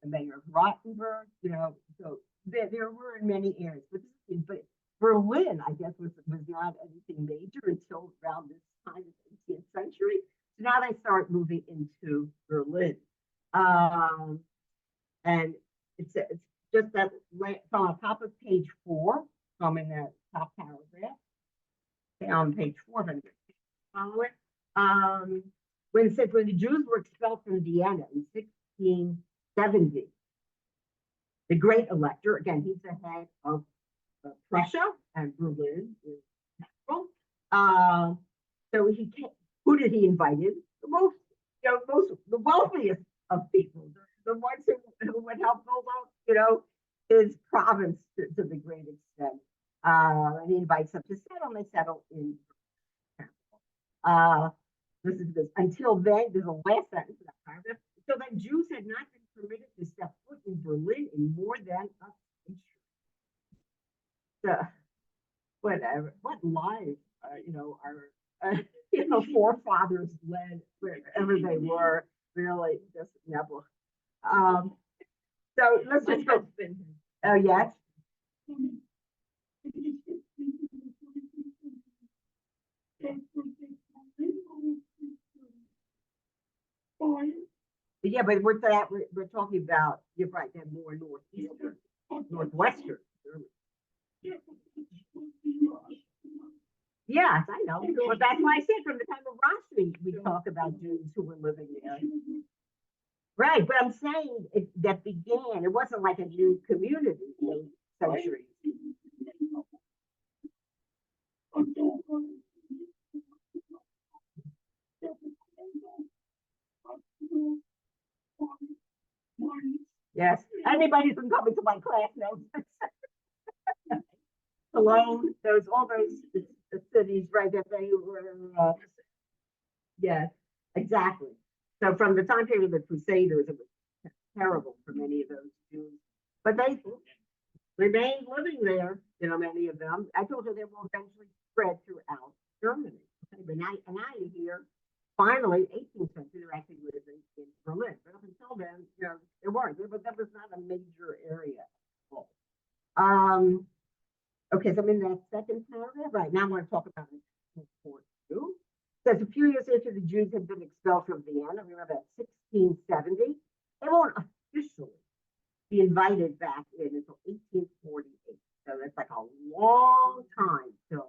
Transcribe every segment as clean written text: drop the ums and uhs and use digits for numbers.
mayor of Rottenburg, so there were in many areas, but Berlin, I guess, was not anything major until around this time of the 18th century. So now they start moving into Berlin. Um, and it's just that from on top of page 4, from in the top paragraph, on page 4 of it, follow it. When it says when the Jews were expelled from Vienna in 1670, the great elector, again, he's the head of Prussia and Berlin is capital. So who did he invite in? The wealthiest of people, the ones who would help build up, his province to the great extent. And he invites them to settle, and they settle in uh, this. Until then, there's a last sentence of that paragraph. So that Jews had not been permitted to step foot in Berlin in more than a century. So, whatever, what lives, our forefathers led wherever they were, really just never. So let's just go. Oh, yes. Yeah, but we're talking about, you're right, they're more northeastern, northwestern. Yes, I know. Well, that's why I said from the time of Rashi, we talk about Jews who were living there. Right, but I'm saying that began, it wasn't like a new community in centuries. Yes, anybody from coming to my class knows. Cologne, all those cities, right, that they were, yes, exactly. So from the time period of the Crusaders, it was terrible for many of those Jews. But they remained living there, many of them. I told you they will eventually spread throughout Germany. Okay, but now you hear, finally, 18th century, they're actually living in Berlin. But up until then, there weren't. But that was not a major area. Um, okay, so I'm in that second paragraph. Right, now I'm going to talk about it. Two. Says a few years after the Jews had been expelled from Vienna, remember that 1670, they won't officially be invited back in until 1848. So that's like a long time. So,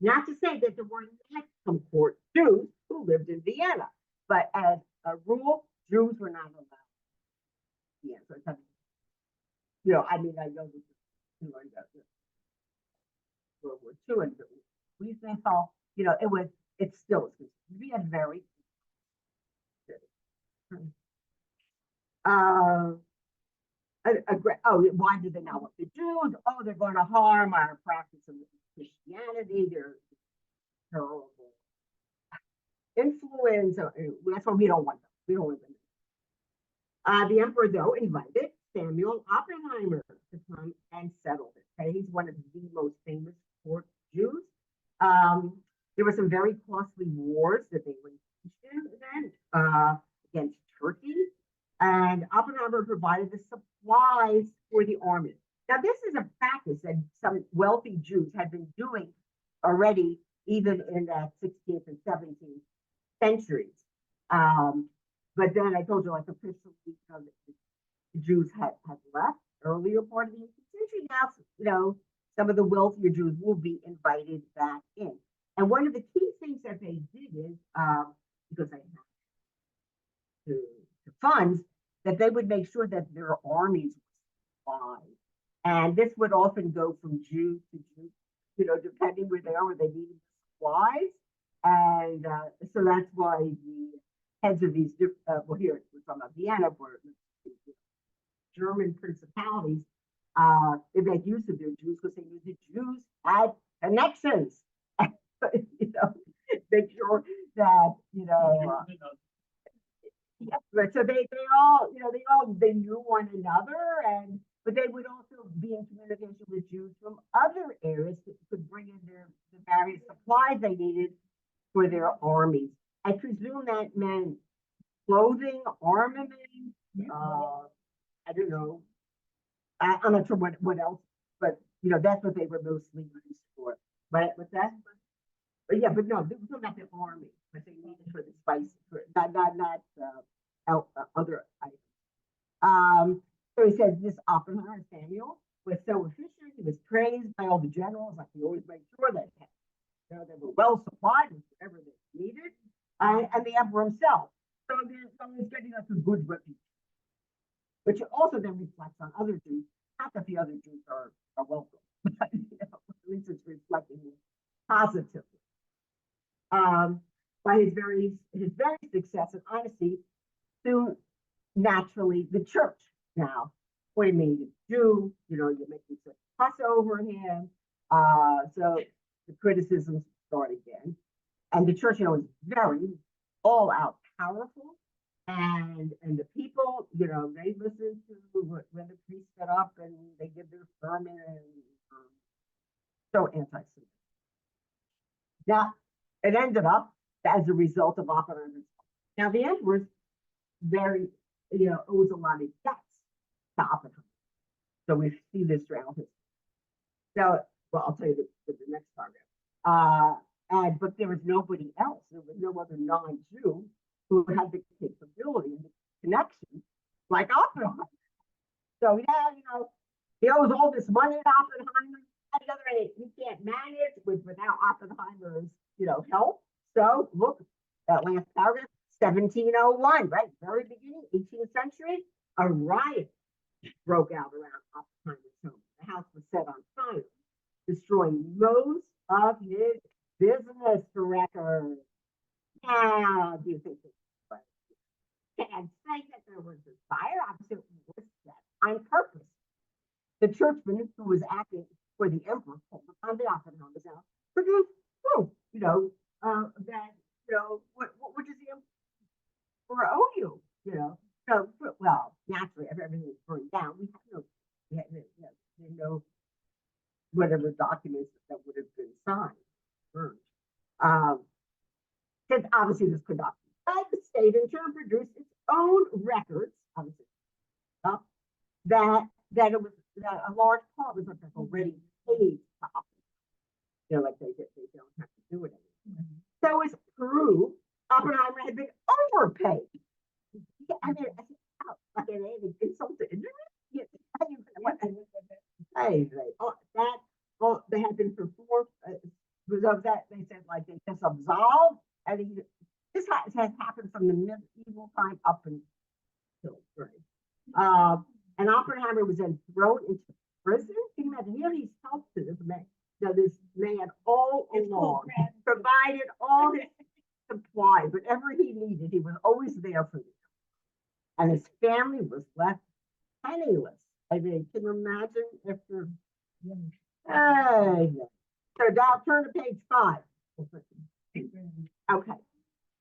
not to say that there were not some court Jews who lived in Vienna, but as a rule, Jews were not allowed. Yeah, so it's, I mean, I know this is World War II, and we think, it still is. We had very uh, why do they not want the Jews? Oh, they're going to harm our practice of Christianity. They're terrible influence. That's why we don't want them. We don't want them. The emperor, though, invited Samuel Oppenheimer to come and settle it. Okay? He's one of the most famous court Jews. There were some very costly wars that they were engaged in then against Turkey, and Oppenheimer provided the supplies for the army. Now, this is a practice that some wealthy Jews had been doing already, even in the 16th and 17th centuries. But then I told you, like, officially, the Jews had left earlier part of the 18th century. Now, some of the wealthier Jews will be invited back in. And one of the key things that they did is, because they had the funds, that they would make sure that their armies were supplied. And this would often go from Jew to Jew, depending where they are, where they needed supplies. And so that's why the heads of these, here we're talking about Vienna, where German principalities, they make use of their Jews because they knew the Jews had connections. Make sure that, so they knew one another, but they would also be in communication with Jews from other areas that could bring in the various supplies they needed for their armies. I presume that meant clothing, armament, I don't know. I'm not sure what else, but that's what they were mostly used for. But that, but yeah, but no, this was not the army, but they needed for the spices, for not other items. So he says this Oppenheimer Samuel was so efficient. He was praised by all the generals, like he always made sure that they were well supplied with whatever they needed, and the emperor himself. So he's getting us a good reputation, which also then reflects on other Jews. Not that the other Jews are welcome, but at least it's reflecting positively. By his very success and honesty, soon naturally the church now. What do you mean, Jew? You're making such a fuss over him. So the criticisms start again, and the church, is very all out powerful, and the people, they listen to when the priests get up and they give their sermon, and so anti-Semitic. Now, it ended up as a result of Oppenheimer's. Now, the emperor's very, owes a lot of debts to Oppenheimer. So we see this throughout history. So, well, I'll tell you the next paragraph. But there was nobody else. There was no other non-Jew who had the capability and the connection like Oppenheimer. So, he owes all this money to Oppenheimer. On the other hand, he can't manage without Oppenheimer's, help. So, look, that last paragraph, 1701, right? Very beginning, 18th century, a riot broke out around Oppenheimer's home. The house was set on fire, destroying most of his business records. How do you think this was? And say that there was a fire, absolutely was set on purpose. The churchman who was acting for the emperor on the Oppenheimer's house produced proof, what does the emperor owe you, So, well, naturally, if everything was burned down, we had no whatever documents that would have been signed, burned. Because obviously this could not be. And the state in turn produced its own records, obviously, that it was that a large part was already paid to Oppenheimer. Like they don't have to do it anymore. So it's proved Oppenheimer had been overpaid. I mean, like an insulted. They had been for four. Because of that, they said like they just absolved, and this has happened from the medieval time up until right. And Oppenheimer was then thrown into prison. Can you imagine? Here he's helped to this man. This man all along provided all his supply, whatever he needed, he was always there for them. And his family was left penniless. I mean, can you imagine after? So now turn to page 5. Okay.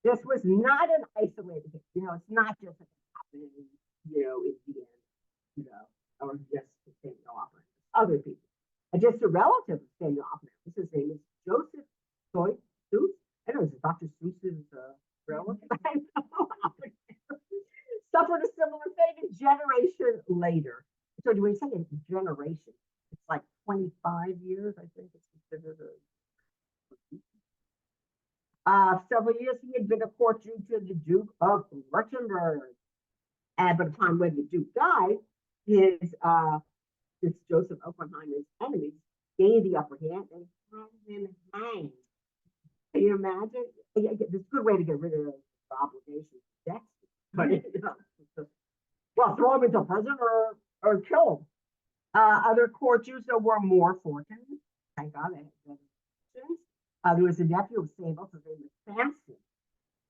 This was not an isolated case. It's not just happening, in the end, or just Samuel Oppenheimer. Other people. And just a relative of Samuel Oppenheimer. His name is Joseph Seuss. I don't know, is it Dr. Seuss's relative? Suffered a similar fate a generation later. So when you say a generation, it's like 25 years, I think it's considered several years he had been a court Jew to the Duke of Württemberg. And by the time when the Duke died, his Joseph Oppenheimer's enemies gained the upper hand and had him hanged. Can you imagine? It's a good way to get rid of the obligations. That's but well, throw him into prison or kill him. Other court Jews that were more fortunate. Thank God they had there was a nephew of Samuel, his name was Samson.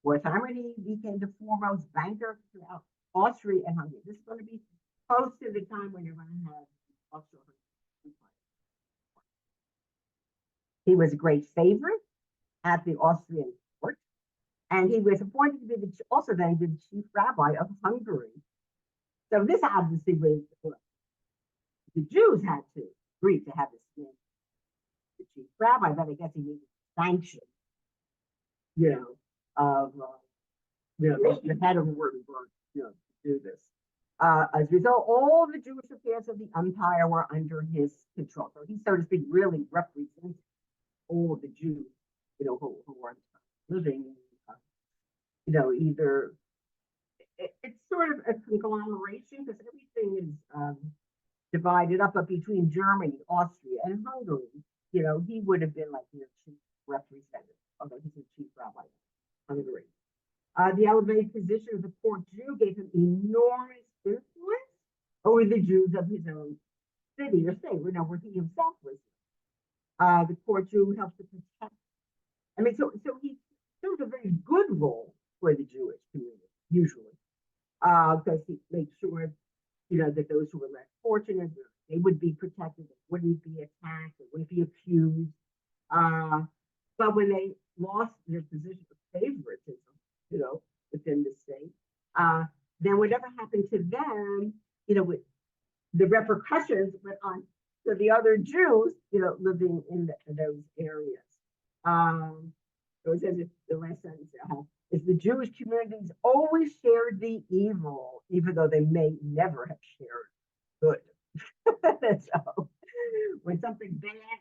Wertheimer, he became the foremost banker throughout Austria and Hungary. This is going to be close to the time when you're going to have Austria. He was a great favorite at the Austrian court, and he was appointed to be also then the chief rabbi of Hungary. So this obviously was the Jews had to agree to have this man, the chief rabbi, but I guess he needed sanction, of the head of Württemberg, to do this. As a result, all the Jewish affairs of the empire were under his control. So he, so to speak, really represents all of the Jews, who are living, uh, either it's sort of a conglomeration because everything is divided up, but between Germany, Austria, and Hungary, he would have been like their chief representative, although he's the chief rabbi of Hungary. The elevated position of the court Jew gave him enormous influence over the Jews of his own city or state, where he himself was. The court Jew helped to protect. So he served a very good role for the Jewish community, usually, because he made sure, that those who were less fortunate, they would be protected, they wouldn't be attacked, they wouldn't be accused. But when they lost their position of favoritism, within the state, then whatever happened to them, with the repercussions went on to the other Jews, living in those areas. So it says the last sentence is the Jewish communities always shared the evil, even though they may never have shared good. So when something bad,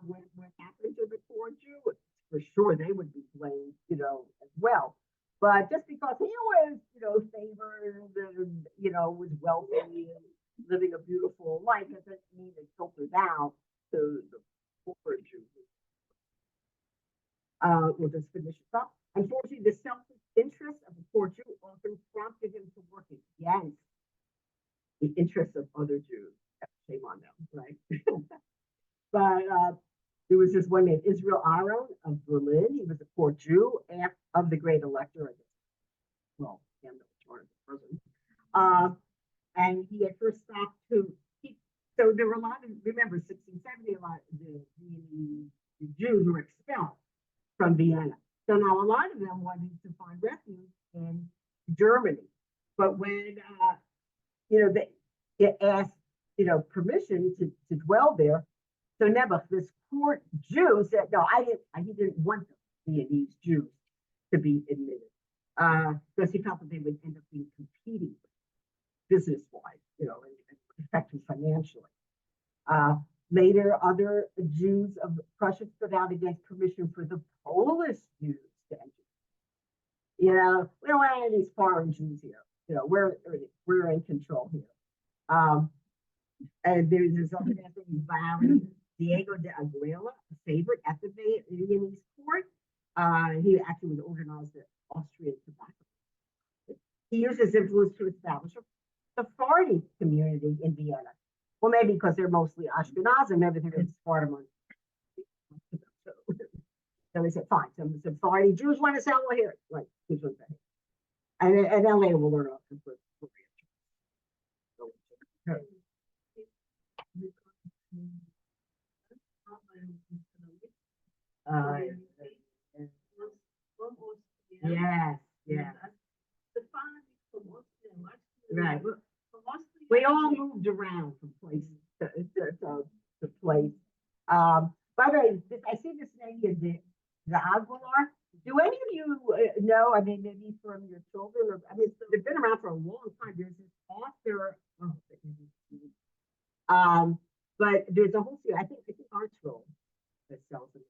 when happened to the poor Jew, for sure they would be blamed, as well. But just because he was, favored and, was wealthy and living a beautiful life, doesn't mean it filtered down to the poor Jew. We'll just finish it up. Unfortunately, the selfish interest of the poor Jew often prompted him to work against the interests of other Jews. Shame on them, right? But there was this one named Israel Aaron of Berlin. He was a poor Jew of the great elector, I guess. Well, and the person. And he at first stopped so there were a lot of, remember, 1670, a lot of the Jews were expelled from Vienna. So now a lot of them wanted to find refuge in Germany. But when, they asked, permission to dwell there, so Nebuch, this court Jew, said, no, he didn't want these Jews to be admitted. Because he felt that they would end up being competing business-wise, and affected financially. Later, other Jews of Prussia stood out against permission for the Polish Jews to enter. We don't want any of these foreign Jews here. We're in control here. And there's this other man named Diego de Aguila, a favorite at the Viennese court. He actually was organized the Austrian tobacco. He used his influence to establish a Sephardi community in Vienna. Well, maybe because they're mostly Ashkenaz and everything is Sephardi. So he said, fine, some Sephardi Jews want to settle here. Right, here's what they. And then later we'll learn about the yes. Right. We all moved around from place to place. By the way, I see this name here, the Aguilar. Do any of you know? I mean, maybe from your children, or they've been around for a long time. There's this author. But there's a whole series. I think Artsville that sells them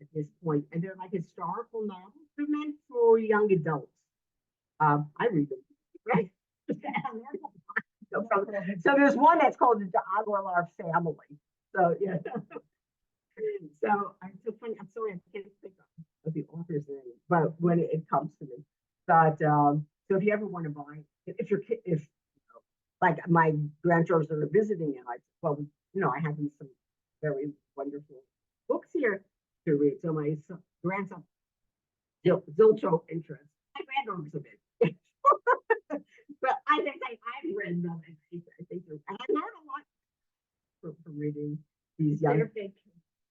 at this point, and they're like historical novels. They're meant for young adults. I read them, right? So there's one that's called the Aguilar Family. So yeah. So I'm so funny. I'm sorry, I can't think of the author's name, but when it comes to me, but so if you ever want to buy, if like my grandchildren are visiting, and I have some very wonderful books here to read. So my grandson, Zilcho interest. My granddaughter's a bit. But I think I've read them, and I think and I learned a lot from reading these young. They're big.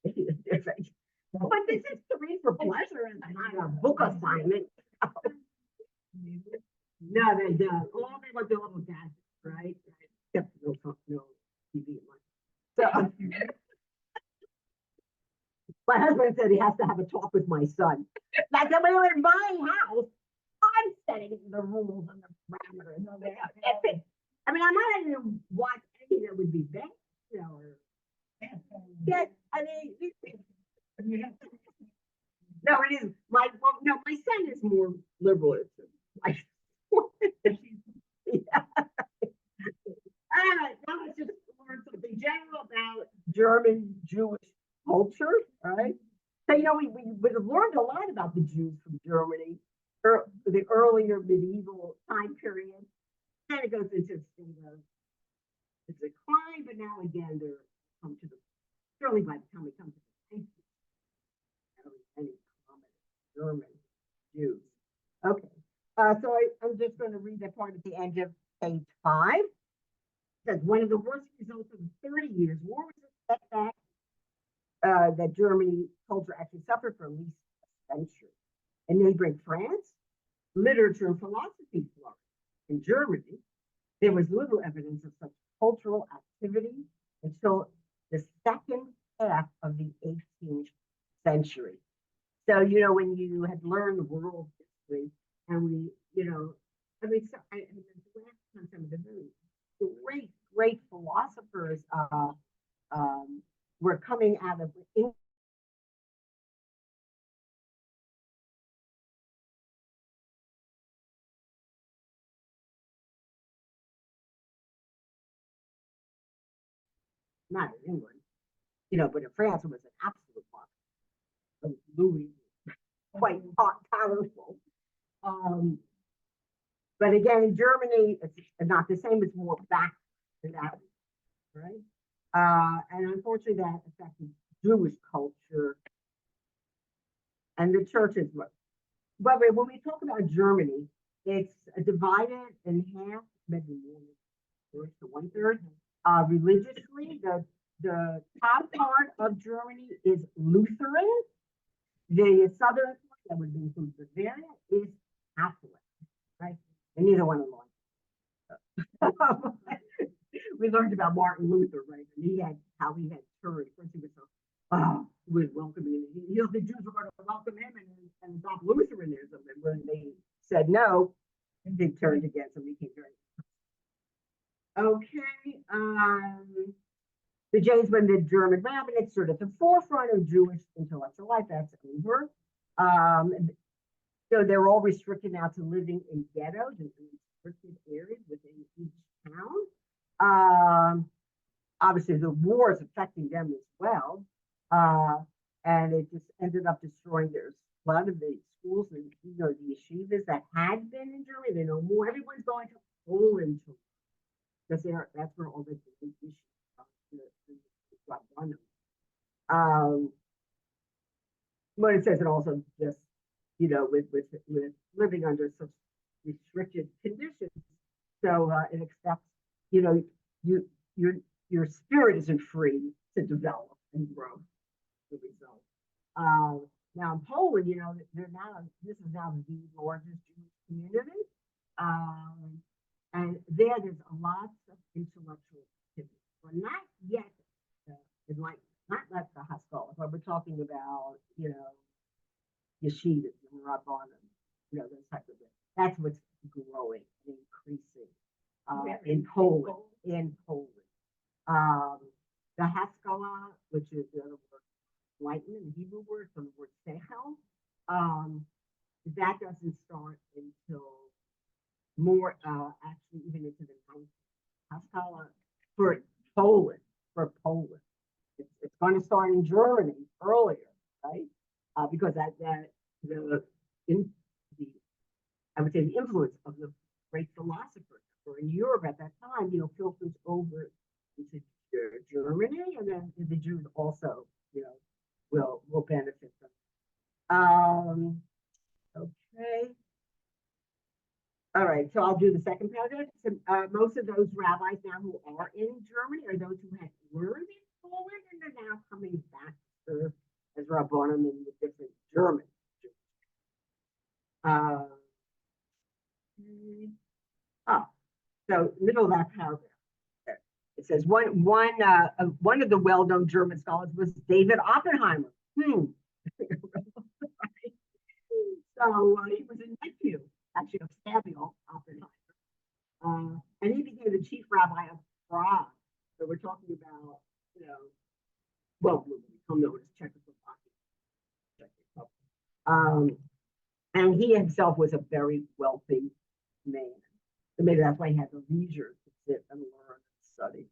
They're big. But this is to read for pleasure and not a book assignment. No, they don't. All they want to do little gadgets, right? Except no TV. So my husband said he has to have a talk with my son. Like when we're in my house, I'm setting the rules and the parameters. didn't watch any that would be bad, or yeah, I mean, no, it is my no, my son is more liberal. Like, yeah. That was just learn something general about German Jewish culture, right? So we would have learned a lot about the Jews from Germany, the earlier medieval time period. Kind of goes into a state of decline, but now again they're come to the surely by the time we come to the 90s, any common German Jews. Okay, so I'm just going to read that part at the end of page 5. It says one of the worst results of the 30 Years' War was a setback that Germany culture actually suffered for at least a century. In neighboring France, literature and philosophy flourished. In Germany, there was little evidence of such cultural activity until the second half of the 18th century. So, when you had learned world history and we, I mean, so I mean, the last time some of the very great philosophers were coming out of not in England, but in France it was an absolute monster. Louis, quite powerful. But again, in Germany, it's not the same. It's more back to that, right? And unfortunately, that affected Jewish culture and the churches. But when we talk about Germany, it's divided in half, maybe more to 1/3. Religiously, the top part of Germany is Lutheran. The southern part, that would include Bavaria, is Catholic, right? And neither one of them. We learned about Martin Luther, right? And how he had turned. First he was he was welcoming. The Jews were going to welcome him and adopt Lutheranism. And when they said no, they turned against him. He came very. Okay. The James when the German rabbinate stood at the forefront of Jewish intellectual life. That's over. So they're all restricted now to living in ghettos and restricted areas within each town. Obviously, the war is affecting them as well. And it just ended up destroying a lot of the schools and the yeshivas that had been in Germany. They no more. Everyone's going to Poland because that's where all the issues but it says it also just with living under such restricted conditions, so it accepts your spirit isn't free to develop and grow the result. Now in Poland, this is now the largest Jewish community, and there's a lot of intellectual activity, but not yet enlightenment, not like the Haskalah, but we're talking about yeshivas and rabbanim, those types of things. That's what's growing and increasing in Poland. The Haskalah, which is the other word, enlightenment, the Hebrew word from the word sechel, that doesn't start until more actually even into the 19th. Haskalah for Poland. It's going to start in Germany earlier, right? Because I would say the influence of the great philosophers were in Europe at that time, filters over into Germany, and then the Jews also, will benefit from. Okay. All right, so I'll do the second paragraph. So, most of those rabbis now who are in Germany are those who had learned in Poland and are now coming back to serve as rabbanim in the different German. So middle of that paragraph, it says one of the well-known German scholars was David Oppenheimer. So he was a nephew, actually, of Samuel Oppenheimer. And he began became the chief rabbi of Prague. So we're talking about, you know, well, we become known as Czechoslovakia. And he himself was a very wealthy man. So maybe that's why he had the leisure to sit and learn and study.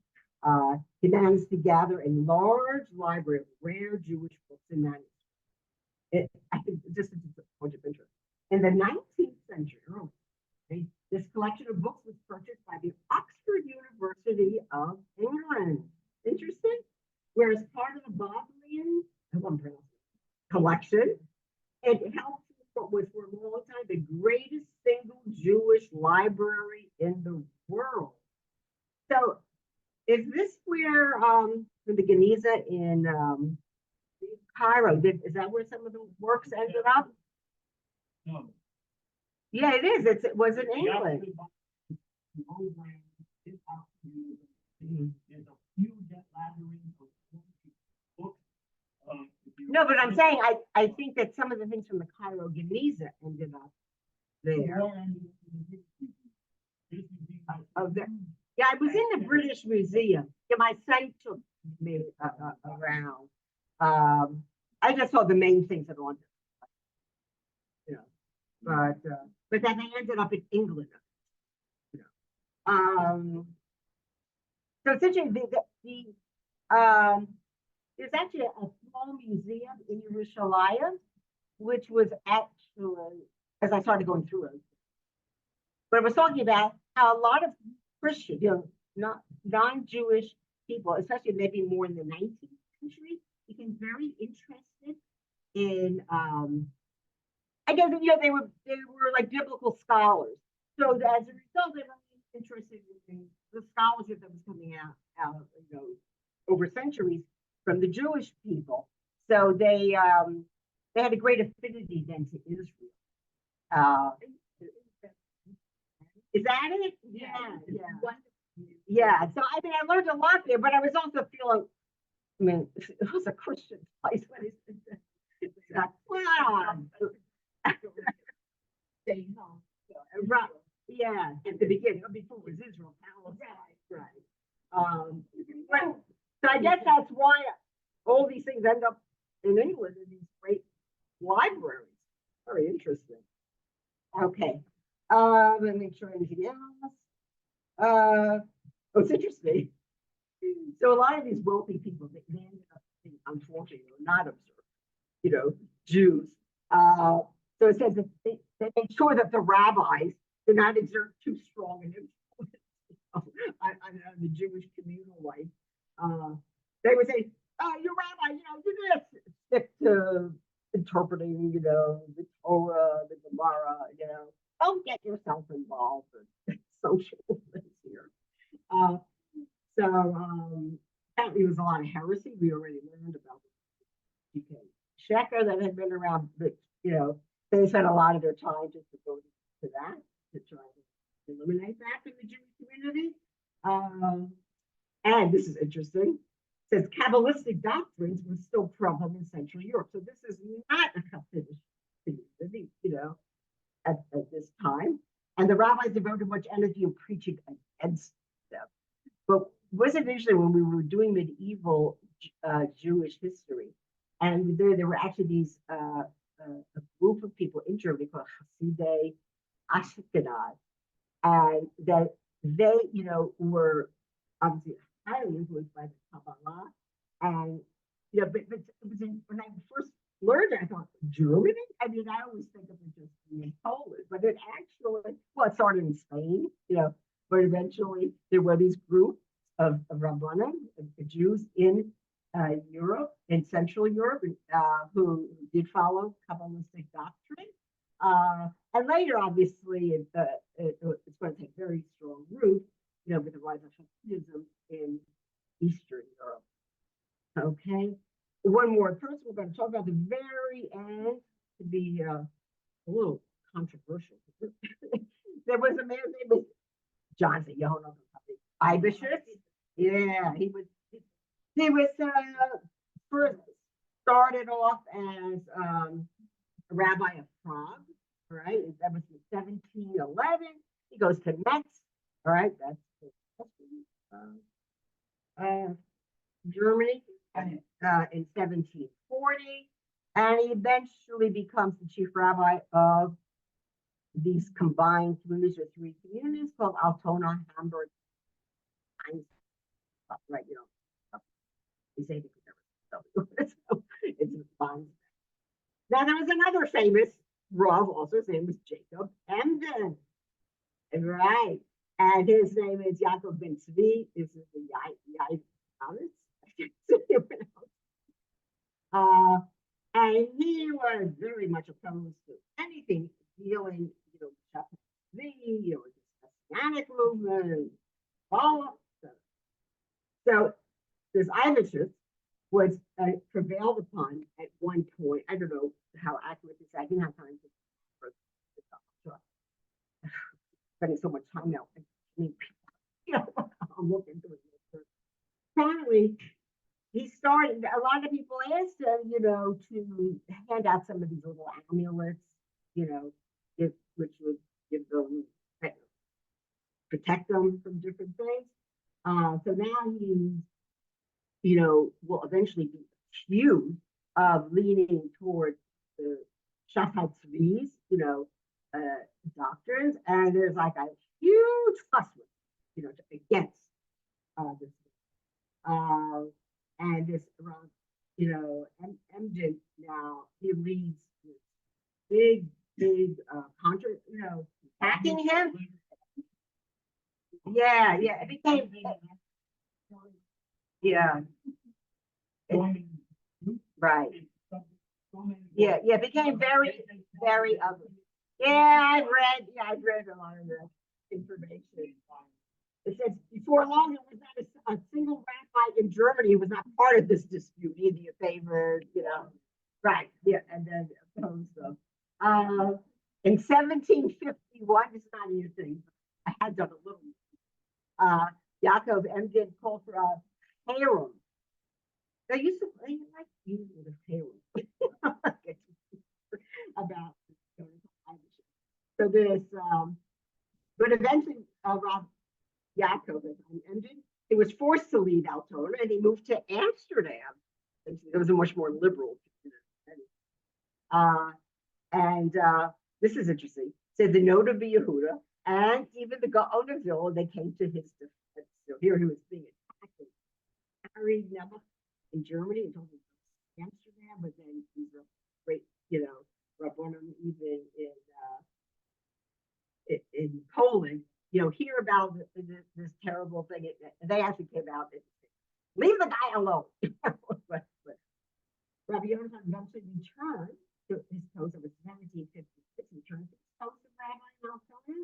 He managed to gather a large library of rare Jewish books and manuscripts. I think just a point of interest. In the 19th century, this collection of books was purchased by the Oxford University of England. Interesting. Whereas part of the Bodleian collection, it helped what was for a long time the greatest single Jewish library in the world. So, is this where the Geniza in Cairo is that where some of the works ended up? No. Yeah, it is. It was in England. No, but I'm saying I think that some of the things from the Cairo Geniza ended up there. Yeah, I was in the British Museum. Yeah, my son took me around. I just saw the main things that on, you know, but then they ended up in England. You know. So essentially, there's actually a small museum in Yerushalayim, which was actually, as I started going through it, but I was talking about how a lot of Christian, you know, not non-Jewish people, especially maybe more in the 19th century, became very interested in. I guess you know they were like biblical scholars. So as a result, they were interested in the scholarship that was coming out you know over centuries from the Jewish people. So they had a great affinity then to Israel. Is that it? Yeah. So I mean, I learned a lot there, but I was also feeling. I mean, it was a Christian place. What is it? Wow. Staying home. Right. Yeah. At the beginning, before it was Israel, Palestine. Right. So I guess that's why all these things end up in England in these great libraries. Very interesting. Okay. Let me make sure anything else. It's interesting. So a lot of these wealthy people, they ended up being, unfortunately, not observed, you know, Jews. So it says that they make sure that the rabbis do not exert too strong an influence on the Jewish communal life. They would say, "Oh, you're rabbi, you know, you just stick to interpreting, you know, the Torah, the Gemara, you know, don't get yourself involved in social things here." Apparently, there was a lot of heresy. We already learned about the PK Sheker that had been around, but you know, they spent a lot of their time just devoted to that, to try to eliminate that from the Jewish community. And this is interesting. It says Kabbalistic doctrines were still prevalent in Central Europe. So this is not a Hasidic community, you know, at this time. And the rabbis devoted much energy in preaching against them. But wasn't interesting when we were doing medieval Jewish history, and there were actually these a group of people in Germany called Hasidei Ashkenaz, and that they, you know, were obviously highly influenced by the Kabbalah, and you know, but it was when I first learned it, I thought Germany. I mean, I always think of it just being in Poland, but it actually, well, it started in Spain, you know, but eventually there were these groups of Rabbanim, the Jews in Europe, in Central Europe, who did follow Kabbalistic doctrine. And later, obviously, it's going to take very strong root, you know, with the rise of Hasidism in Eastern Europe. Okay. One more person we're going to talk about the very end to be a little controversial. There was a man named Johnson, you know, Ibishus. Yeah, he was first started off as a rabbi of Prague, right? That was in 1711. He goes to Metz, all right? That's uh, Germany in 1740, and he eventually becomes the chief rabbi of these combined communities or three communities called Altona, Hamburg, Mainz, right? You know, they say it's fun. Now there was another famous Rav, also his name was Jacob Emden, right? And his name is Yaakov Ben Tzvi. This is the Yai Thomas. And he was very much opposed to anything dealing, you know, the Messianic movement, all of that. So this Ivishus was prevailed upon at one point. I don't know how accurate this is. I didn't have time to spending so much time now. I mean, you know, I'm looking through it. Apparently, he started, a lot of people asked him, you know, to hand out some of these little amulets, you know, which would give them, protect them from different things. So now he, you know, will eventually be accused of leaning towards the Shafat Tzvi's, you know, doctrines, and there's like a huge fuss with, you know, against this. And this, you know, Emden now, he leads this big contra, you know, attacking him. Yeah, it became, yeah, right. Yeah, it became very ugly. Yeah, I've read a lot of the information. It says before long, it was not a single rabbi in Germany who was not part of this dispute. Either favored, you know, right? Yeah, and then opposed them. In 1751, it's not anything. I had done a little. Yaakov Emden called for a harem. They used to play like using the harem about so this. But eventually, Rob Yaakov ended. He was forced to leave Altona and he moved to Amsterdam. It was a much more liberal. And this is interesting. Said the note of the Yehuda and even the Gaon of Vilna, they came to his defense. So here he was being attacked and carried never in Germany and told him to Amsterdam, but then he's a great, you know, Rabbonim even in Poland, you know, hear about this terrible thing. They actually came out and leave the guy alone. but Rabbi Yonatan eventually returned to his post. It was 1756. He returned to his post of rabbi in Altona.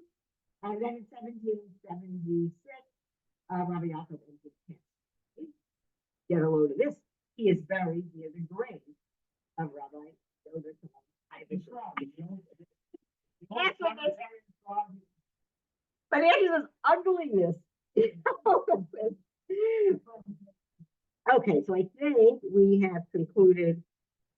And then in 1776, Rabbi Yaakov entered cancer. Get a load of this. He is buried near the grave of Rabbi Yonatan. But it was ugliness. Okay, so I think we have concluded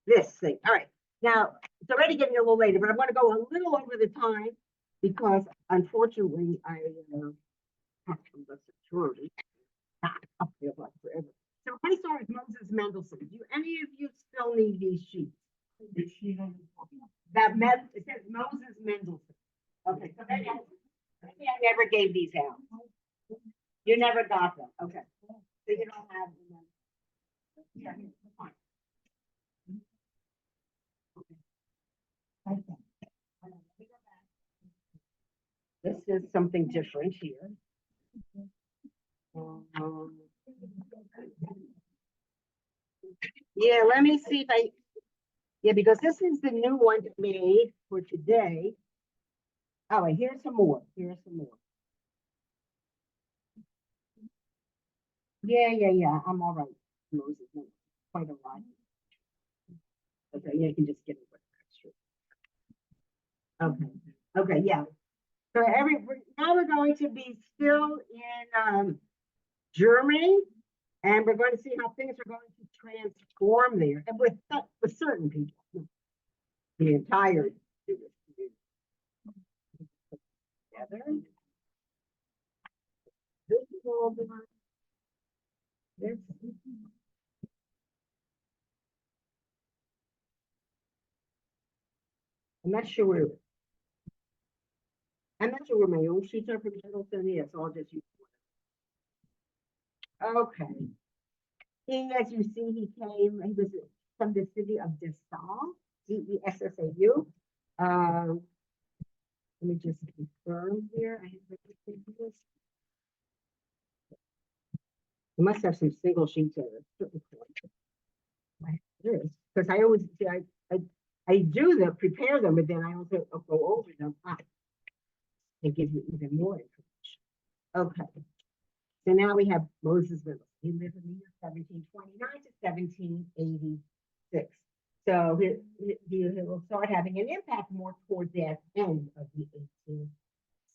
this thing. All right. Now, it's already getting a little later, but I'm going to go a little over the time because unfortunately I have to listen to I'll feel like forever. So I start with Moses Mendelssohn. Do any of you still need these sheets? It says Moses Mendelssohn. Okay, so maybe I never gave these out. You never got them. Okay. So you don't have them. Yeah, fine. Okay. This is something different here. Yeah, let me see if yeah, because this is the new one made for today. All right, here's some more. Yeah. I'm all right. Moses, quite a lot. Okay, yeah, you can just get it with extra. Okay, yeah. So now we're going to be still in Germany, and we're going to see how things are going to transform there, and with certain people, the entire together. This is all the this. I'm not sure where I'm not sure where my own sheets are from Middleton. Yes, so I'll just use one. Okay. As you see, he was from the city of Dessau, Dessau. Um, let me just confirm here. I have this. You must have some single sheets at a certain point. Because I always see, I do the prepare them, but then I also go over them. It gives you even more information. Okay. So now we have Moses Little. He lived in the year 1729 to 1786. So he will start having an impact more toward the end of the 18th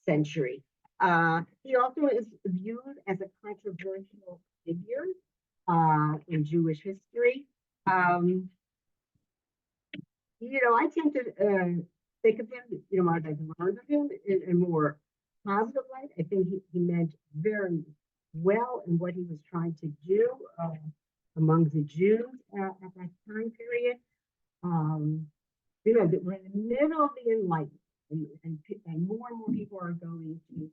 century. He also is viewed as a controversial figure in Jewish history. I tend to think of him, I've learned of him in a more positive light. I think he meant very well in what he was trying to do among the Jews at that time period. That we're in the middle of the Enlightenment, and more people are going to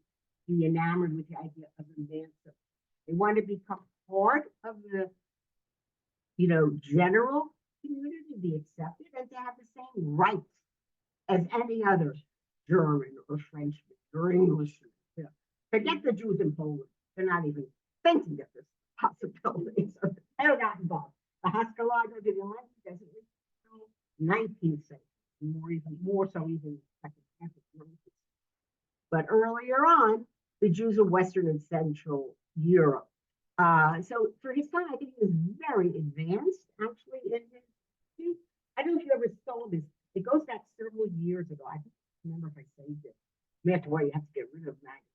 be enamored with the idea of advancement. They want to become part of the, general community, to be accepted, and to have the same rights as any other German or Frenchman or Englishman. Forget the Jews in Poland. They're not even thinking of this possibility. So they're not involved. The Haskalah did the 19th century, more so even second half of the 19th. But earlier on, the Jews of Western and Central Europe. So for his time, I think he was very advanced, actually, in his. I don't know if you ever saw this. It goes back several years ago. I don't remember if I saved it. That's why you have to get rid of magazines.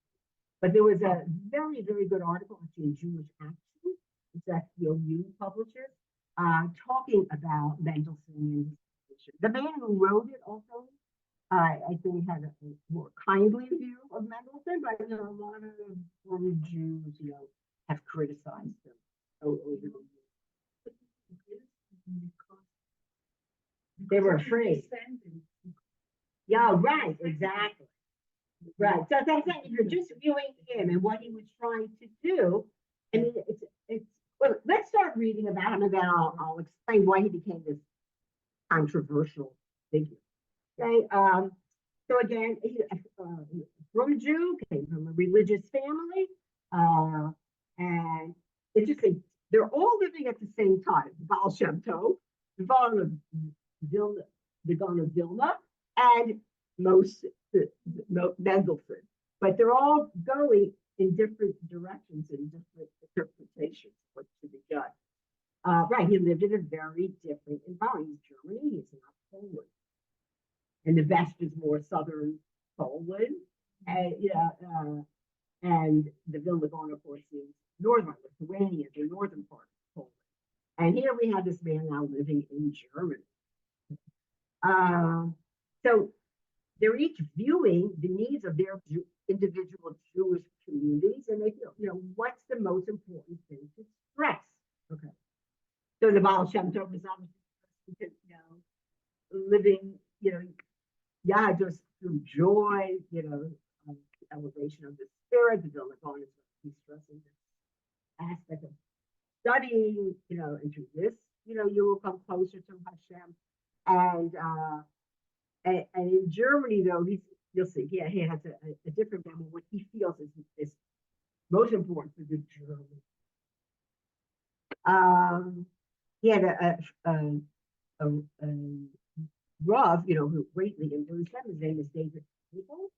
But there was a very, very good article actually in Jewish Action. It's that you publisher, talking about Mendelssohn and his position. The man who wrote it also, I think, had a more kindly view of Mendelssohn, but a lot of former Jews, have criticized him over the years. They were afraid. Yeah, right, exactly. Right. So that's like if you're just viewing him and what he was trying to do. I mean, it's well, let's start reading about him, and then I'll explain why he became this controversial figure. Okay. So again, he from a Jew, came from a religious family, and interesting. They're all living at the same time. Baal Shem Tov, the Gaon of Vilna, and Mendelssohn, but they're all going in different directions and different interpretations of what should be done. Right, he lived in a very different environment. He's Germany, he's not Poland. And the West is more southern Poland, and the Vilna Gaon, of course, is northern Lithuania, the northern part of Poland. And here we have this man now living in Germany. So they're each viewing the needs of their individual Jewish communities, and they feel, what's the most important thing to stress? Okay. So the Baal Shem Tov is obviously, living, just through joy, elevation of the spirit. The Vilna Gaon is stressing this aspect of studying, and through this, you will come closer to Hashem. And in Germany, though, you'll see, he has a different level. What he feels is most important for the German. He had a Rav, who greatly influenced him. His name is David People.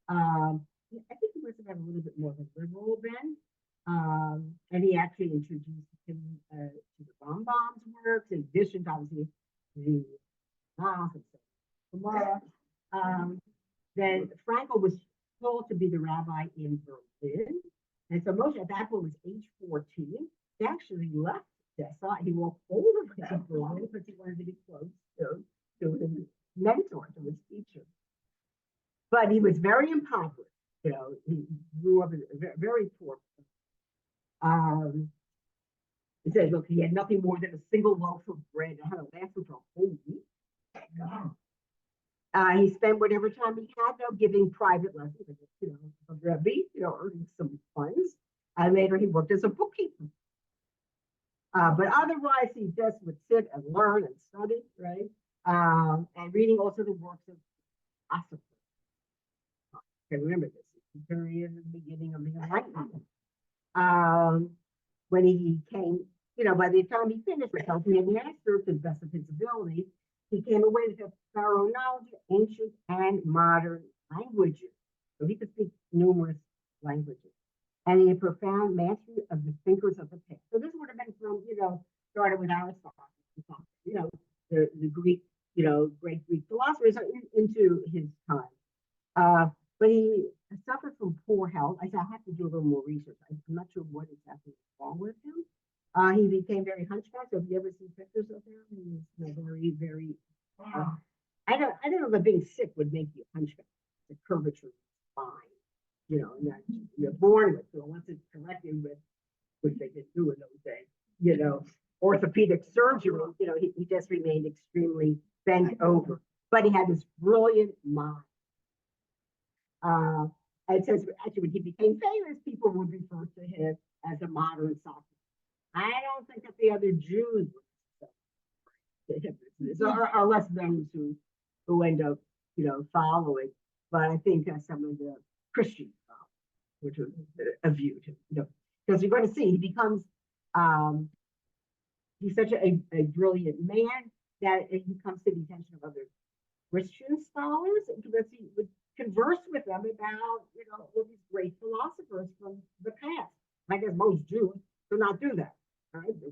I think he must have had a little bit more of a liberal then. And he actually introduced him to the Rambam's works, in addition to obviously the then Frankel was told to be the rabbi in Berlin. And so Moshe at that point was age 14. He actually left Dessau. He walked over to Berlin because he wanted to be close to his mentor, to his teacher. But he was very impoverished. He grew up in a very poor Um, it says, look, he had nothing more than a single loaf of bread and had to last him for a whole week. He spent whatever time he had, though, giving private lessons, a Rebbe, earning some funds. Later, he worked as a bookkeeper. But otherwise, he just would sit and learn and study, right? And reading also the works of philosophers. Okay, remember this, it's the period at the beginning of the Enlightenment. When he came, by the time he finished with helping and master to the best of his ability, he came away with a thorough knowledge of ancient and modern languages. So he could speak numerous languages. And he had profound mastery of the thinkers of the past. So this would have been from, started with Aristotle, the Greek, great Greek philosophers into his time. But he suffered from poor health. I said, I have to do a little more research. I'm not sure what exactly is wrong with him. He became very hunchbacked. So if you ever see pictures of him, he's very, very. I don't know that being sick would make you hunchback. The curvature is fine, and that you're born with. So unless it's corrected with, which they didn't do in those days, orthopedic surgery, he just remained extremely bent over. But he had this brilliant mind. And it says, actually, when he became famous, people would refer to him as a modern Socrates. I don't think that the other Jews are less those who end up, following. But I think some of the Christians, which was a view to, because you're going to see he becomes, he's such a brilliant man that he comes to the attention of other Christian scholars because he would converse with them about, all these great philosophers from the past. I guess most Jews do not do that. Right? They're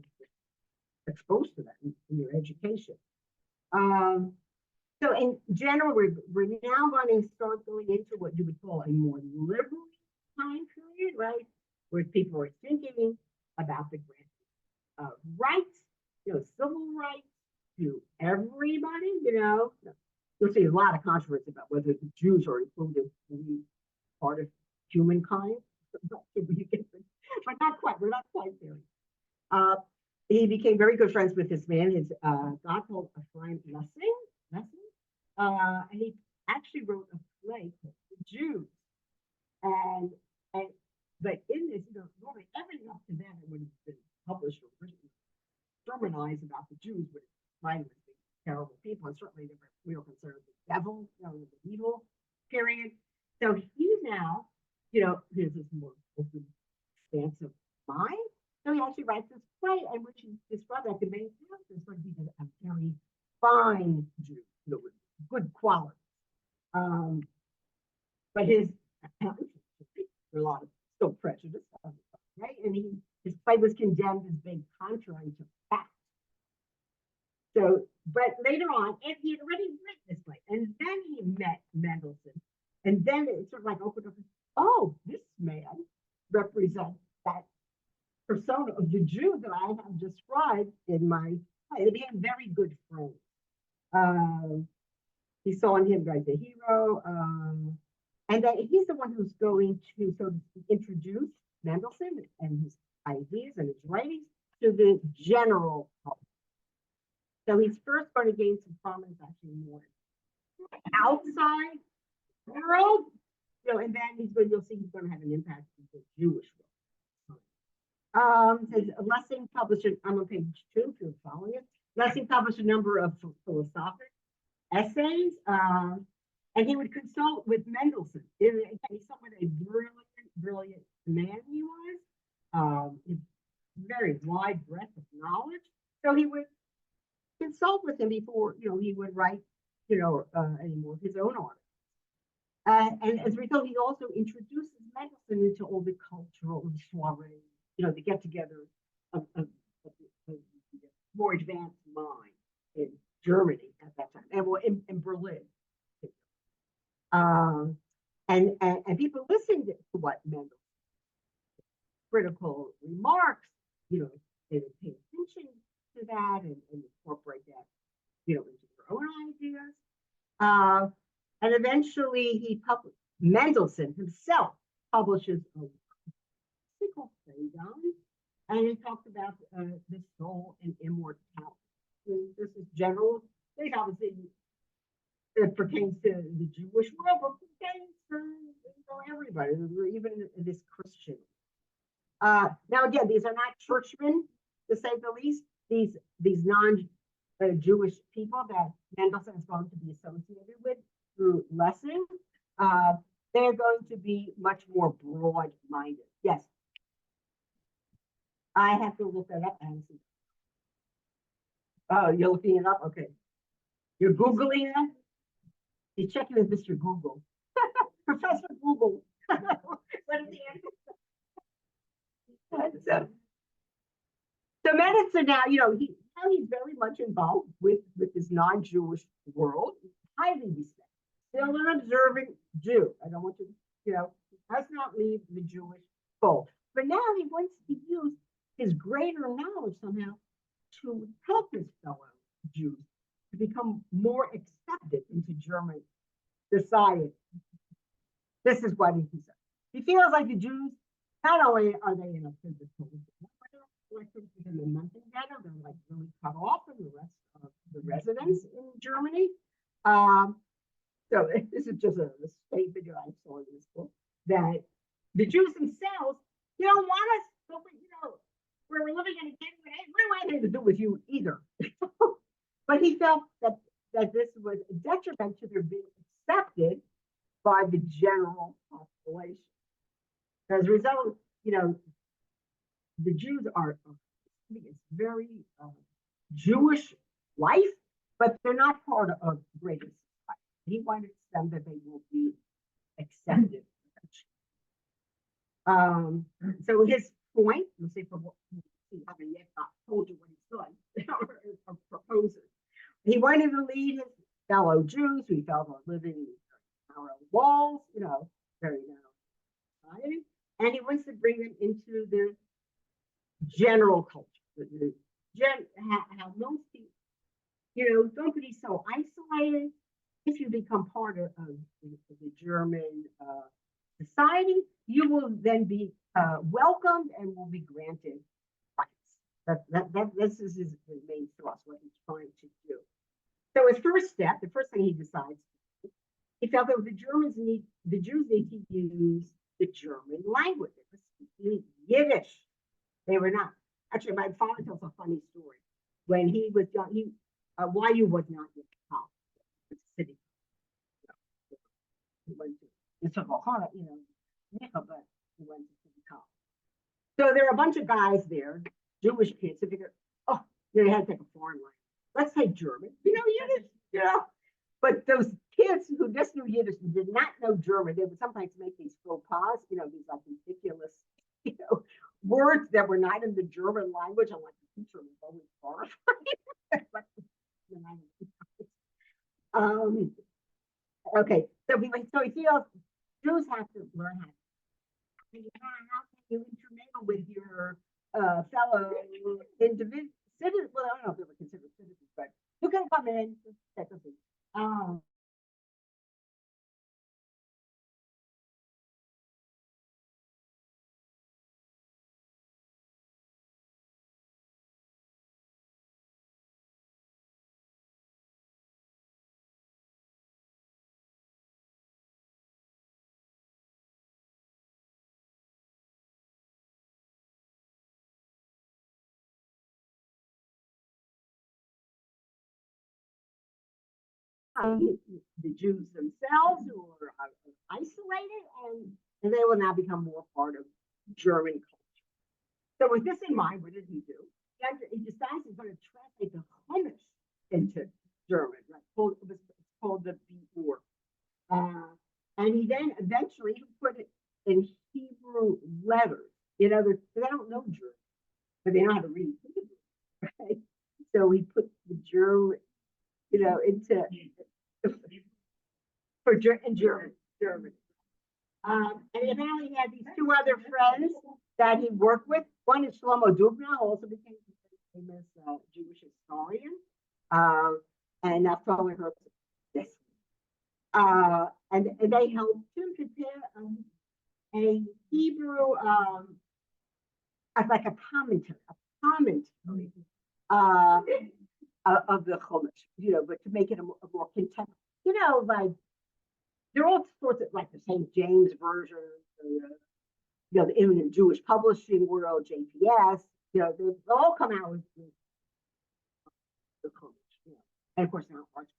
exposed to that in your education. So in general, we're now going to start going into what you would call a more liberal time period, right? Where people are thinking about the grant of rights, civil rights to everybody, You'll see a lot of controversy about whether the Jews are included in the part of humankind, but not quite. We're not quite there. He became very good friends with this man, his God called Ephraim Lessing, and he actually wrote a play called The Jews. But in this, normally everything up to then it would have been published or written, sermonized about the Jews, but language, terrible people, and certainly they were real concerned with the devil, the evil period. So he now, there's this more open, expansive mind. So he actually writes this play in which he describes like the main characters, but he's a very fine Jew, with good quality. But his a lot of still prejudice, right? And his play was condemned as being contrary to fact. So, but later on, and he had already written this play, and then he met Mendelssohn, and then it sort of like opened up. Oh, this man represents that persona of the Jew that I have described in my play. They became very good friends. He saw in him like the hero, and that he's the one who's going to sort of introduce Mendelssohn and his ideas and his writings to the general public. So he's first going to gain some prominence actually more outside world, and then you'll see he's going to have an impact on the Jewish world. Says Lessing published, I'm on page 2 if you're following it. Lessing published a number of philosophic essays, and he would consult with Mendelssohn. He's someone a brilliant man he was, very wide breadth of knowledge. So he would consult with him before he would write any more of his own art. And as a result, he also introduces Mendelssohn into all the cultural soirees, the get-together of more advanced mind in Germany at that time, and in Berlin. And people listened to what Mendelssohn critical remarks, they would pay attention to that and incorporate that, into their own ideas. And eventually Mendelssohn himself publishes a single thing down And he talked about the soul and immortality. This is general. They obviously it pertains to the Jewish world, but pertains to everybody, even this Christian. Now again, these are not churchmen, to say the least. These non-Jewish people that Mendelssohn is going to be associated with through Lessing, they're going to be much more broad-minded. Yes, I have to look that up. Oh, you're looking it up? Okay. You're Googling it? You're checking with Mr. Google. Professor Google. What is the answer? So Mendelssohn now, he's very much involved with this non-Jewish world, highly respected, still an observant Jew. I don't want to, does not leave the Jewish fold. But now he wants to use his greater knowledge somehow to help his fellow Jews to become more accepted into German society. This is what he says. He feels like the Jews, not only are they in a physical, like in nothing better, they're like really cut off from the rest of the residents in Germany. So this is just a statement that I saw in this book that the Jews themselves, don't want us, but we're living in a game where we don't want anything to do with you either. But he felt that this was a detriment to their being accepted by the general population. As a result, the Jews it's very Jewish life, but they're not part of greater society. He wanted them that they will be accepted. So his point, let's say, from what he haven't yet told you what he's done, or proposes. He wanted to lead his fellow Jews who he felt are living in narrow walls, very narrow society, and he wants to bring them into the general culture. How most people, don't be so isolated. If you become part of the German society, you will then be welcomed and will be granted rights. This is his main thrust, what he's trying to do. So his first step, the first thing he decides, he felt that the Jews need to use the German language. They were speaking Yiddish. They were not. Actually, my father tells a funny story. When he was young, YU was not yet college. It was a city. He went to but he went to city college. So there are a bunch of guys there, Jewish kids, who figure, they had to take a foreign language. Let's take German. Yiddish, But those kids who just knew Yiddish and did not know German, they would sometimes make these faux pas, these like ridiculous, words that were not in the German language. I'm like, the teacher was always horrified. Okay, so he feels Jews have to learn how can you intermingle with your fellow individual citizens? Well, I don't know if they were considered citizens, but you can come in. The Jews themselves who are isolated, and they will now become more part of German culture. So with this in mind, what did he do? He decides he's going to translate the Chumash into German, right? It's called the Biur. And he then eventually put it in Hebrew letters. They don't know German, but they know how to read Hebrew, right? So he put the German, into in German. And apparently he had these two other friends that he worked with. One is Shlomo Dubna, who also became a famous Jewish historian. And Naftali Herzl. Yes. And they helped him prepare a Hebrew as like a commentary uh, of the Chumash, but to make it a more contemporary, like they're all sorts of like the St. James version, in the Jewish publishing world, JPS, they all come out with the Chumash, and of course now Arch.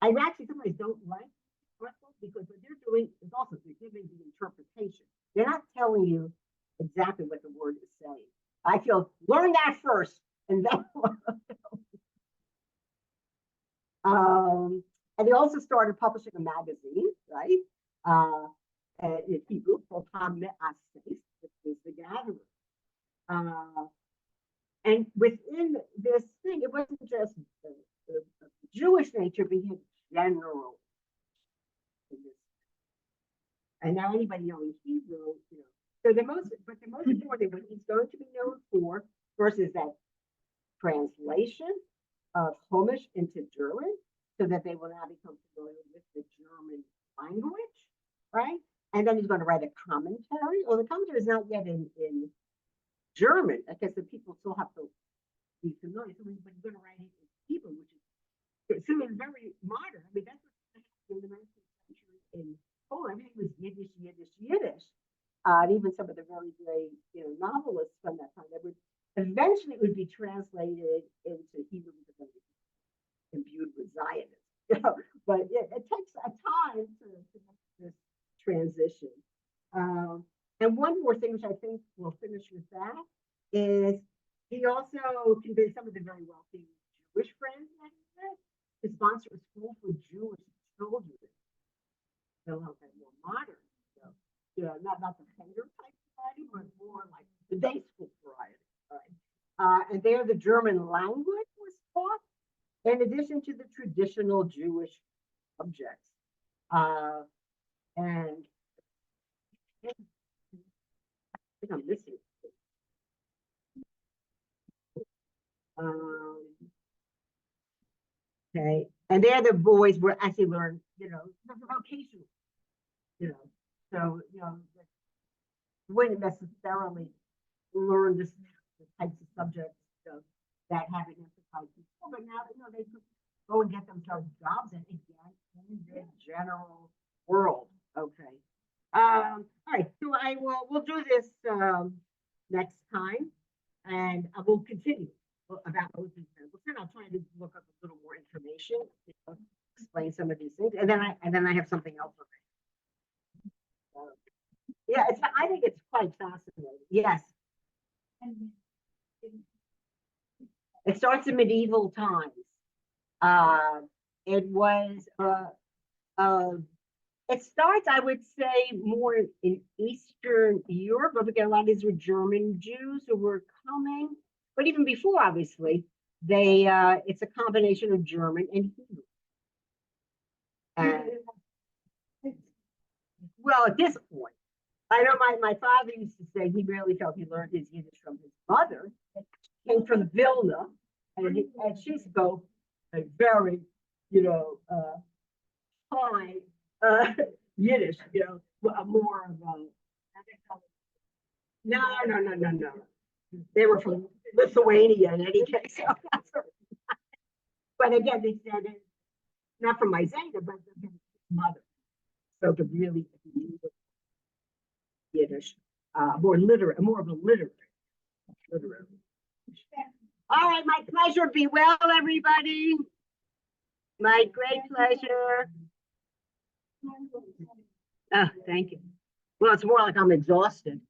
I actually sometimes don't like articles because what they're doing is also they're giving the interpretation. They're not telling you exactly what the word is saying. I feel learn that first, and then. And they also started publishing a magazine, right? In Hebrew called Ha'Me'ases, which is the gatherer. And within this thing, it wasn't just the Jewish nature, but he had general. And now anybody knowing Hebrew, so the most important, what he's going to be known for, first is that translation of Chumash into German, so that they will now become familiar with the German language, right? And then he's going to write a commentary. Well, the commentary is not yet in German. I guess the people still have to be familiar. So he's going to write it in Hebrew, which is very modern. I mean, that's what happened in the 19th century in Poland. Everything was Yiddish, Yiddish, Yiddish. And even some of the very great, novelists from that time, that would eventually it would be translated into Hebrew because it was imbued with Zionism. But it takes a time to make this transition. And one more thing, which I think we'll finish with that, is he also convinced some of the very wealthy Jewish friends that he had to sponsor a school for Jewish children. They'll have that more modern. Not the Fender type variety, but more like the day school variety. Right? And there the German language was taught in addition to the traditional Jewish subjects. And I think I'm missing. Okay, and there the boys were actually learned, vocational, so wouldn't necessarily learn the types of subjects that have identified people, but now they could go and get themselves jobs and again in the general world. Okay. All right, so we'll do this next time, and I will continue about those examples. And I'll try to look up a little more information, explain some of these things, and then I have something else. Yeah, I think it's quite fascinating. Yes. It starts in medieval times. It was it starts, I would say, more in Eastern Europe, but again, a lot of these were German Jews who were coming. But even before, obviously, it's a combination of German and Hebrew. And, well, at this point, I know my father used to say he really felt he learned his Yiddish from his mother. Came from Vilna, and she spoke a very, high Yiddish, more of a. No. They were from Lithuania in any case. But again, they said it, not from my Zeta, but his mother spoke a really Yiddish, more of a literary. All right, my pleasure. Be well, everybody. My great pleasure. Oh, thank you. Well, it's more like I'm exhausted.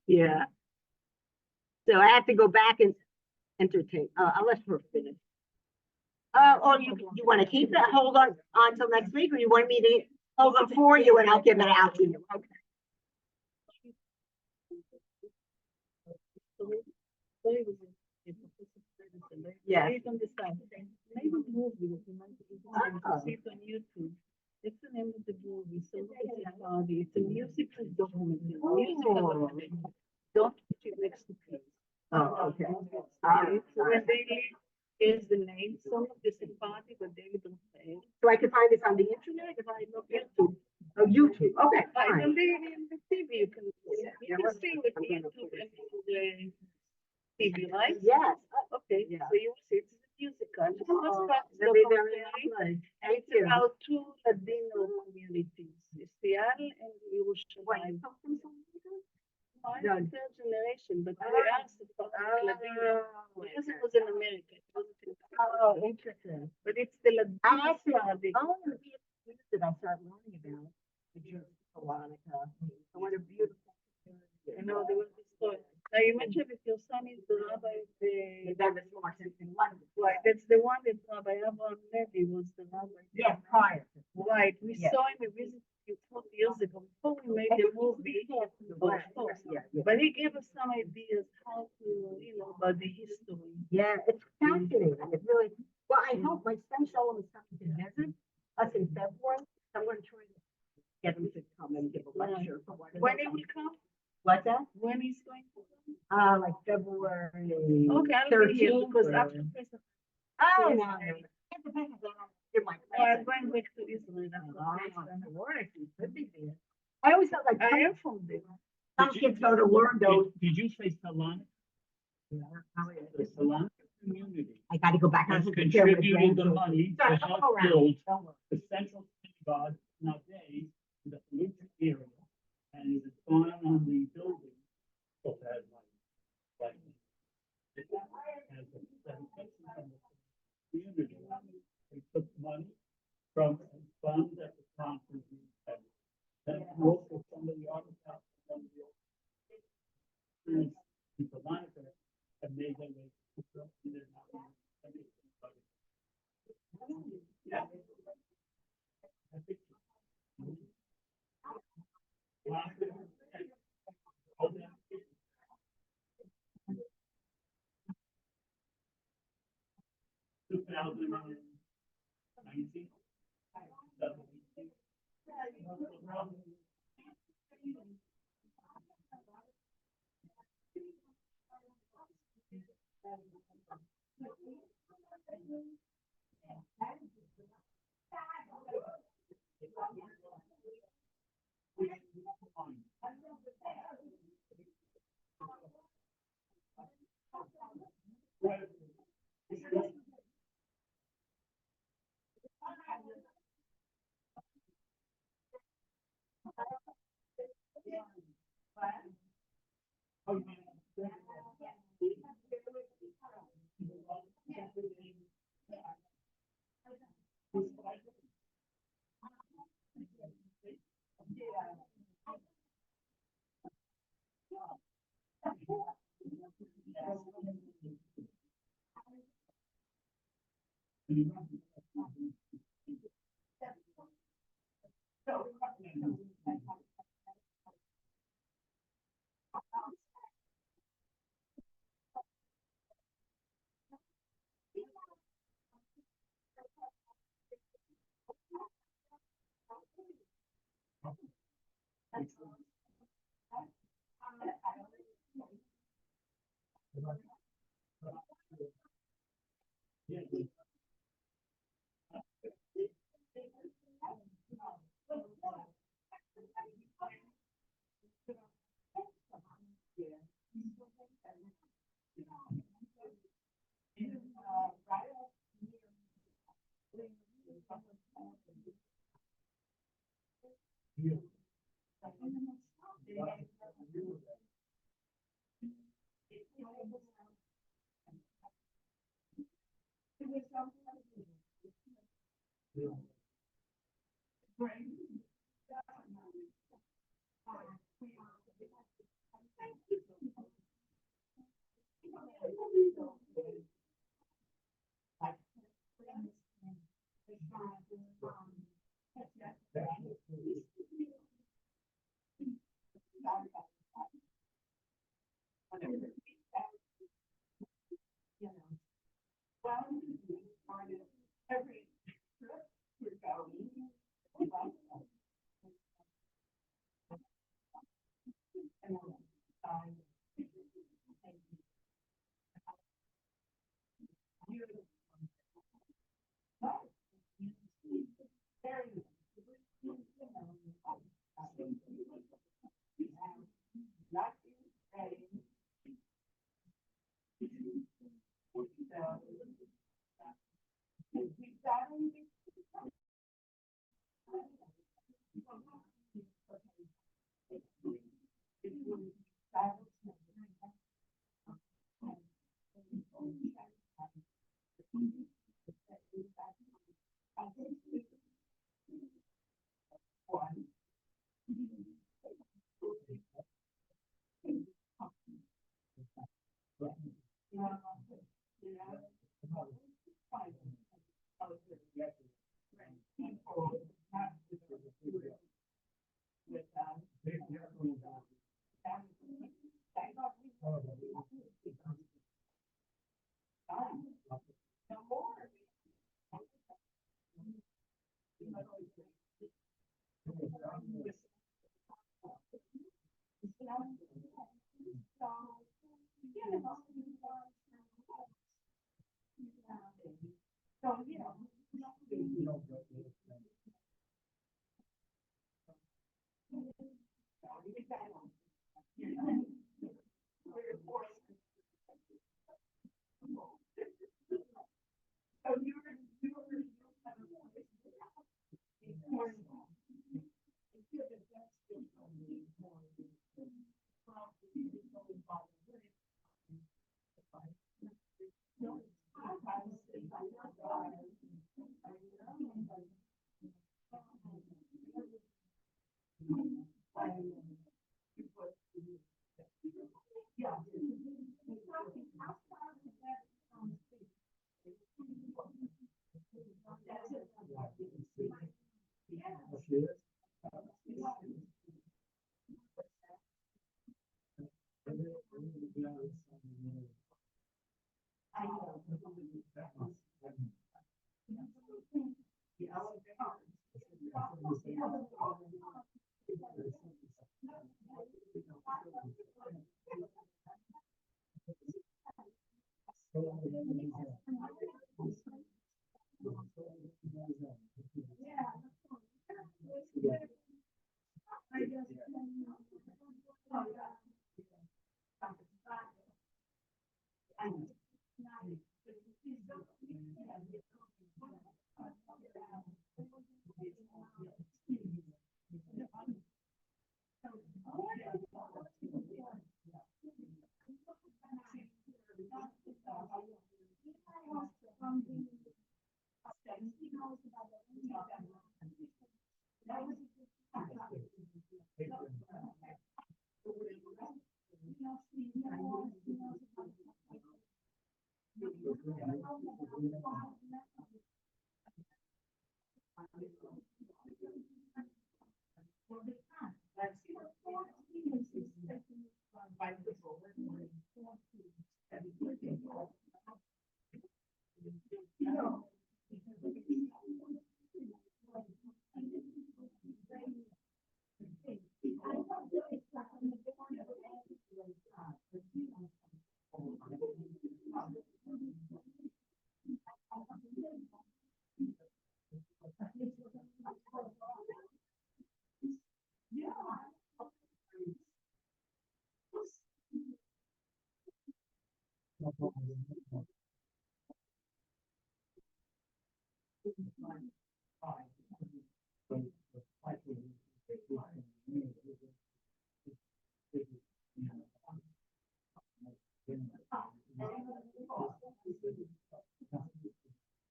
Yeah. So I have to go back and entertain. I'll let her finish. Or you want to keep it? Hold on until next week, or you want me to hold it for you and I'll give it out to you? Okay. Yeah. Maybe movie that you might see it on YouTube. It's the name of the movie. So it's a musical documentary. Don't put it next to please. Oh, okay. So when they leave, here's the name. Some of this is party, but they don't say it. So I can find this on the internet if I look at YouTube. Oh, YouTube. Okay. I believe in the can see with I'm gonna YouTube put it. and the TV, right? Yes. Okay, Yeah. so you will see it's a musical. It's just Oh, about that'd be very documentary. nice. And Thank it's you. about two Ladino communities, Seattle and Wait, Yerushalayim. you come from somewhere? I'm No. the third generation, but we Oh. are supposed Ladino because it was in America. It wasn't in Oh, interesting. but it's the Ladino I actually, Sephardic. oh, the years that I started learning about the Jews, Veronica, and what a beautiful community. You know, there was this story. Now you mentioned that your son is the rabbi of the That was Martin in London. right. That's the one that Rabbi Abraham Levy was the rabbi. Yes, prior. Right. We Yes. saw him. We visited him 40 years ago before we made the movie. Yes, Oh, of course. yeah, yeah. But he gave us some ideas how to, about the history. Yeah, it's fascinating. It really, well, I hope my son Shalom is coming to visit us in February. So I'm going to try to get him to come and give a lecture. For what When he will come? What's that? When he's going to come? Like February. Okay, I'll be here 13th because or- after Pesach, Oh, Yes. no, no. It depends on my I'm class. going back to Israel after Pesach. Lord, you could be there. I always felt like I am from there. some kids go to learn those. Did you say Salon? The Salon community I gotta go back. has and look at their contributed the agenda. money Sorry, to I'll help go around. build Don't worry. the central synagogue nowadays in the polluted area. And it's gone on the building. So that like, it has a satisfaction from the community. They took money from funds at the conference. And also some of the artifacts from the people like that have made them yeah. I think. Two thousand nineteen.